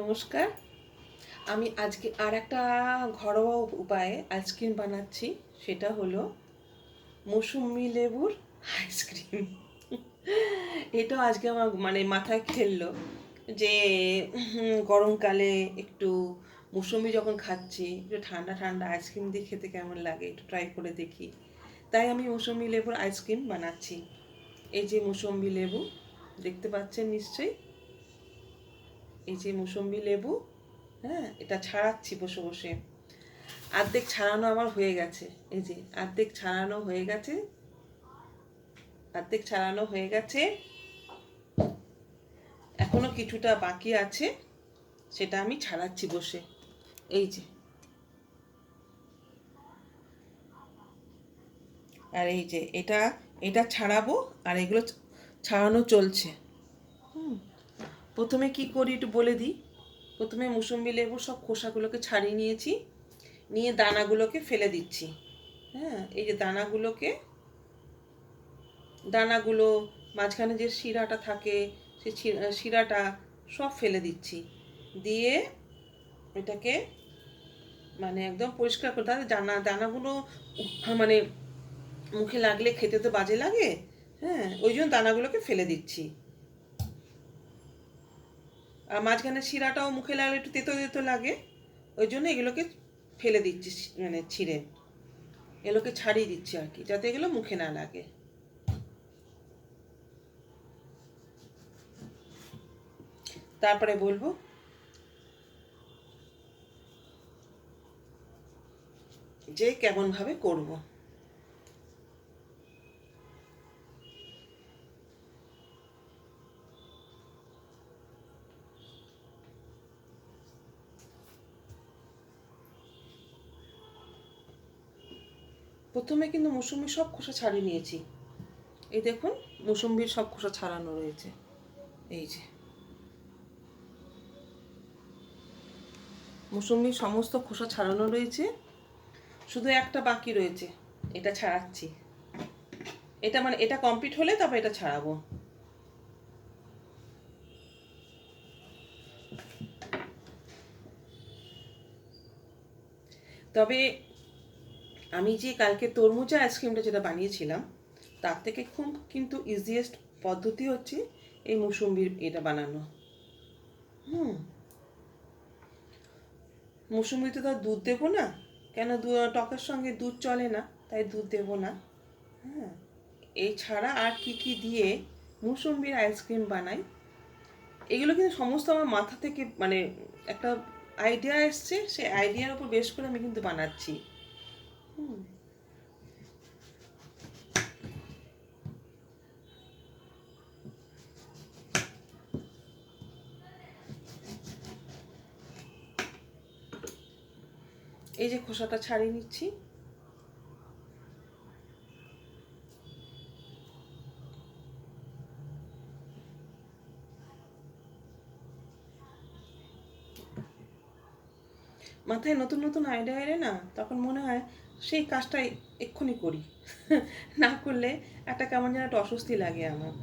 নমস্কার। আমি আজকে আর একটা ঘরোয়া উপায়ে আইসক্রিম বানাচ্ছি। সেটা হলো মৌসুম্বি লেবুর আইসক্রিম। এটাও আজকে আমার মাথায় খেললো যে গরমকালে একটু মৌসুম্বি যখন খাচ্ছি একটু ঠান্ডা ঠান্ডা আইসক্রিম দিয়ে খেতে কেমন লাগে, একটু ট্রাই করে দেখি। তাই আমি মৌসুম্বি লেবুর আইসক্রিম বানাচ্ছি। এই যে মৌসুম্বি লেবু দেখতে পাচ্ছেন নিশ্চয়ই। এই যে মৌসুম্বি লেবু, হ্যাঁ, এটা ছাড়াচ্ছি বসে বসে। অর্ধেক ছাড়ানো আমার হয়ে গেছে। এই যে অর্ধেক ছাড়ানো হয়ে গেছে, অর্ধেক ছাড়ানো হয়ে গেছে। এখনো কিছুটা বাকি আছে, সেটা আমি ছাড়াচ্ছি বসে। এই যে, আর এই যে এটা এটা ছাড়াবো, আর এগুলো ছাড়ানো চলছে। প্রথমে কি করি একটু বলে দিই। প্রথমে মুসম্বি লেবুর সব খোসাগুলোকে ছাড়িয়ে নিয়েছি, নিয়ে দানাগুলোকে ফেলে দিচ্ছি। হ্যাঁ, এই যে দানাগুলোকে, দানাগুলো, মাঝখানে যে শিরাটা থাকে সেই শিরাটা সব ফেলে দিচ্ছি। দিয়ে এটাকে একদম পরিষ্কার করে, তাহলে দানাগুলো মানে মুখে লাগলে খেতে তো বাজে লাগে। হ্যাঁ, ওই জন্য দানাগুলোকে ফেলে দিচ্ছি। আর মাঝখানে শিরাটাও মুখে লাগলে একটু তেতো তেতো লাগে, ওই জন্য এগুলোকে ফেলে দিচ্ছি, ছিঁড়ে এগুলোকে ছাড়িয়ে দিচ্ছি আর কি, যাতে এগুলো মুখে না লাগে। তারপরে বলবো যে কেমনভাবে করব। প্রথমে কিন্তু মৌসুমি সব খোসা ছাড়িয়ে নিয়েছি। এই দেখুন, মৌসুম্বির সব খোসা ছাড়ানো রয়েছে। এই যে মৌসুম্বির সমস্ত খোসা ছাড়ানো রয়েছে, শুধু একটা বাকি রয়েছে, এটা ছাড়াচ্ছি। এটা এটা কমপ্লিট হলে তারপর এটা ছাড়াবো। তবে আমি যে কালকে তরমুজা আইসক্রিমটা যেটা বানিয়েছিলাম, তার থেকে খুব কিন্তু ইজিয়েস্ট পদ্ধতি হচ্ছে এই মৌসুম্বির এটা বানানো। হুম, মৌসুম্বিতে তো আর দুধ দেবো না, কেন টকের সঙ্গে দুধ চলে না, তাই দুধ দেবো না। হ্যাঁ, এই ছাড়া আর কি কি দিয়ে মৌসুম্বির আইসক্রিম বানাই, এগুলো কিন্তু সমস্ত আমার মাথা থেকে একটা আইডিয়া এসছে, সেই আইডিয়ার উপর বেশ করে আমি কিন্তু বানাচ্ছি। হুম, এই যে খোসাটা ছাড়িয়ে নিচ্ছি। মাথায় নতুন নতুন আইডিয়া এলে না, তখন মনে হয় সেই কাজটাই এক্ষুনি করি। না করলে একটা কেমন যেন একটা অস্বস্তি লাগে আমার।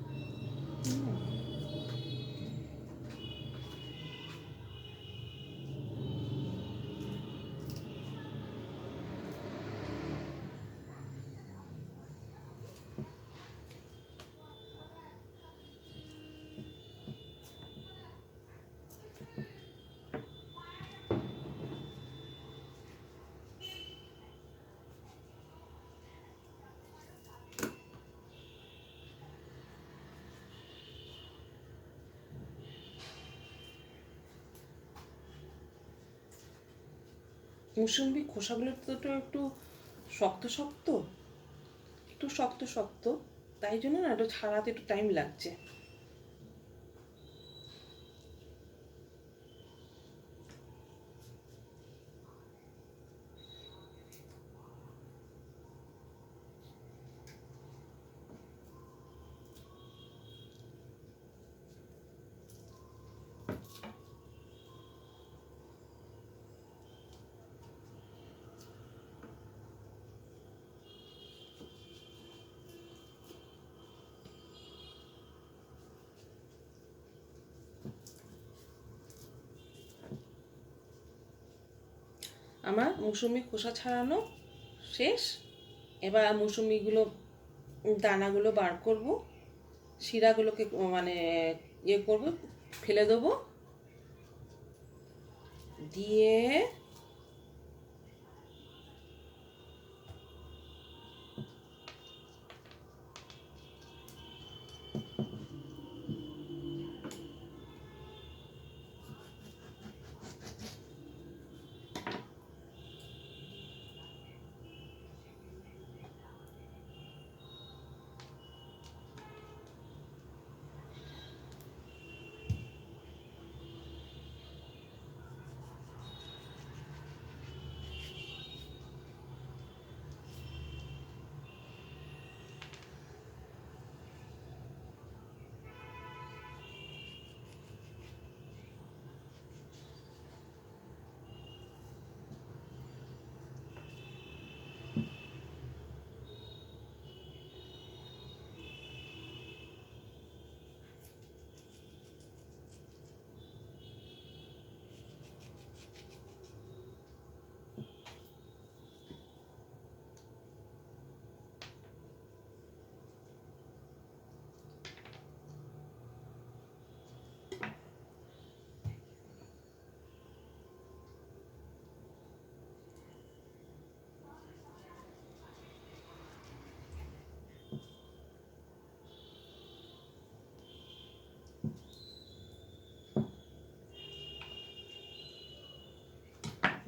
মুসম্বি খোসাগুলো তো একটু শক্ত শক্ত, একটু শক্ত শক্ত, তাই জন্য না একটু ছাড়াতে একটু টাইম লাগছে। আমার মৌসুমি খোসা ছাড়ানো শেষ। এবার মৌসুমিগুলো দানাগুলো বার করব, শিরাগুলোকে মানে ইয়ে করব, ফেলে দেবো, দিয়ে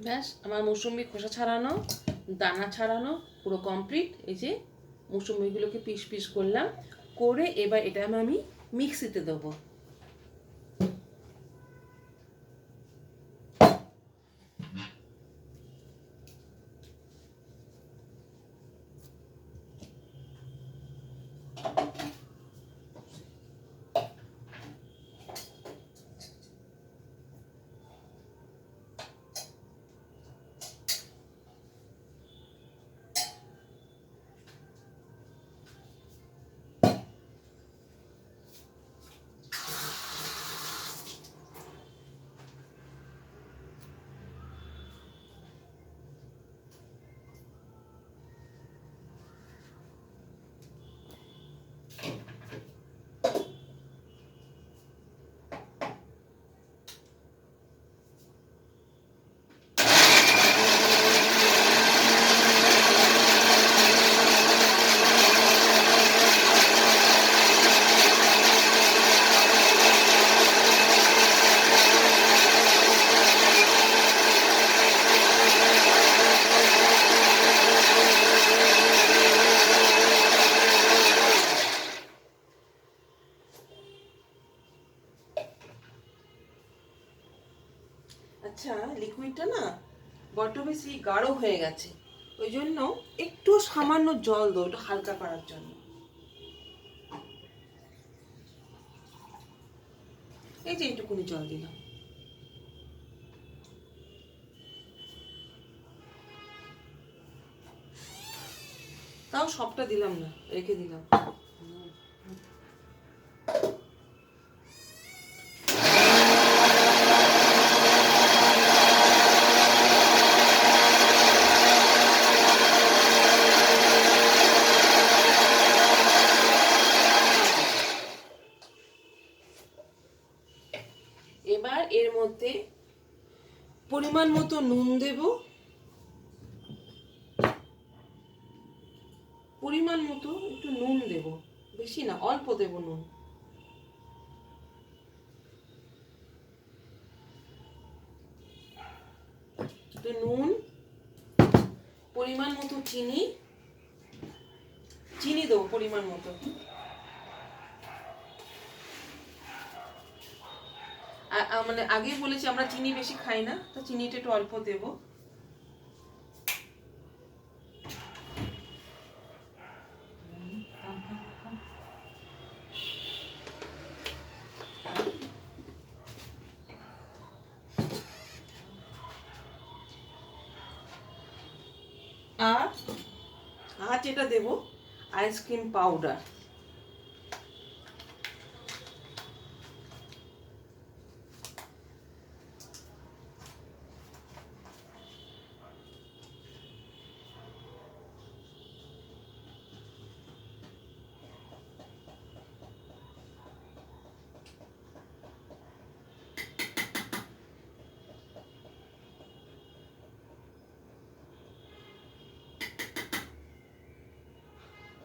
ব্যাস আমার মৌসুমি খোসা ছাড়ানো, দানা ছাড়ানো পুরো কমপ্লিট। এই যে মৌসুমিগুলোকে পিস পিস করলাম, করে এবার এটা আমি মিক্সিতে দেবো। আচ্ছা, লিকুইডটা না বড্ড বেশি গাঢ় হয়ে গেছে, ওই জন্য একটু সামান্য জল দাও, একটু হালকা করার জন্য। এই যে একটুকুনি জল দিলাম। তাও সবটা দিলাম না, রেখে দিলাম। এবার এর মধ্যে পরিমাণ মতো নুন দেব, পরিমাণ মতো একটু নুন দেব, বেশি না, অল্প দেব নুন। একটু নুন, পরিমাণ মতো চিনি, চিনি দেবো পরিমাণ মতো। মানে আগেই বলেছি আমরা চিনি বেশি খাই না, তো চিনিটা একটু অল্প দেবো। আর যেটা দেবো আইসক্রিম পাউডার।